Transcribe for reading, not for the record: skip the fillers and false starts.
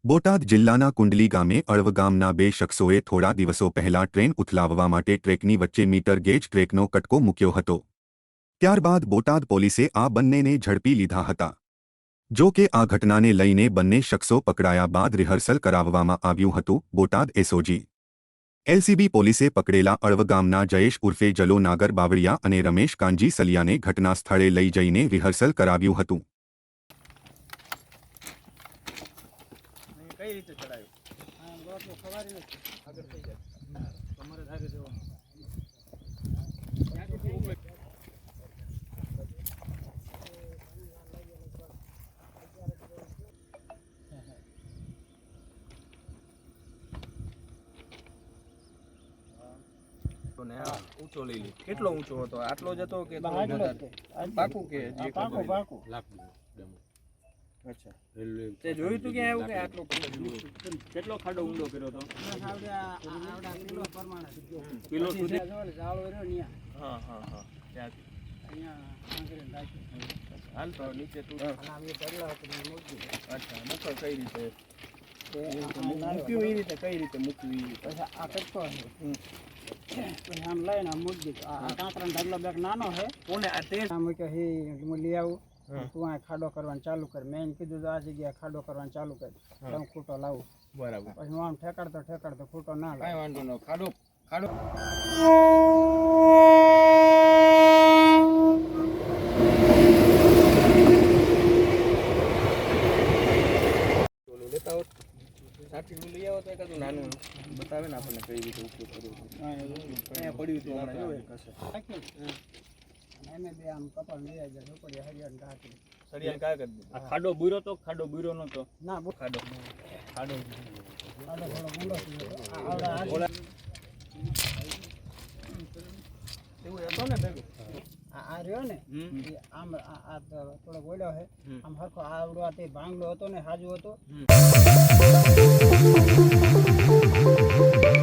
બોટાદ જિલ્લાના કુંડલી ગામે અળવ ગામના બે શખ્સોએ થોડા દિવસો પહેલા ટ્રેન ઉથલાવવા માટે ટ્રેકની વચ્ચે મીટર ગેજ ટ્રેકનો કટકો મૂક્યો હતો। ત્યારબાદ બોટાદ પોલીસે આ બંનેને ઝડપી લીધા હતા। જો કે આ ઘટનાને લઈને બંને શખ્સો પકડાયા બાદ રિહર્સલ કરાવવામાં આવ્યું હતું। બોટાદ એસઓજી એલસીબી પોલીસે પકડેલા અળવ ગામના જયેશ ઉર્ફે જલો નાગર બાવળિયા અને રમેશ કાંજી સલિયાને ઘટના સ્થળે લઈ જઈને રિહર્સલ કરાવ્યું હતું। કઈ રીતે ચડાયું? હા, રોટલો ખવારી નથી આગળ થઈ જાય તમારે ધારે જવાનું ઊંચો લઈ લે। કેટલો ઊંચો હતો? આટલો જ હતો કે પાકું કે પાકું અચ્છા તે જોયું તું કે આવું કે આટલો કેટલો ખાડો ઊંડો કર્યો તો? કિલો પ્રમાણે કિલો સુધી જાળો રહ્યો ને હા હા હા ત્યાંથી અહીંયા આંગળે નાખી હાલ તો નીચે તું આમે પહેલા અચ્છા મૂકો કઈ રીતે મૂક્યું એ રીતે કઈ રીતે મૂક્યું પછી આ કટકો પછી આમ લઈને મૂકી દીધું। આ કાંકરાનો ઢગલો બેગ નાનો છે કોને આ તે આમ કે હે હું લઈ આવું તું આ ખાડો કરવાનું ચાલુ કર। મેં કીધું આ જગ્યાએ ખાડો કરવાનું ચાલુ કર હું ખૂટો લાવું બરાબર। પછી હું આમ ઠેકાડતો ખૂટો ના લાવ કાંઈ વાંધો ન ખાડો લેતા હોત સાચી લઈ આવો તો એકાદું નાનું બતાવે ને આપણને કઈ રીતે ઉપયોગ કર્યો અહીંયા પડ્યું હતું હમણાં જોવે કશે એને બે આમ કપાળ લઈ આવી જાય ઉપડી હરિયાણ કાકી સળિયાને કાય કરી દીધું। આ ખાડો બુરો તો ખાડો બુરો નતો ના બુ ખાડો થોડો ઊંડો છે એવું હતો ને ભેગું આ રહ્યો ને આમ આ થોડો બોલ્યો છે આમ હરખો આવડો આ તે ભાંગલો હતો ને હાજુ હતો।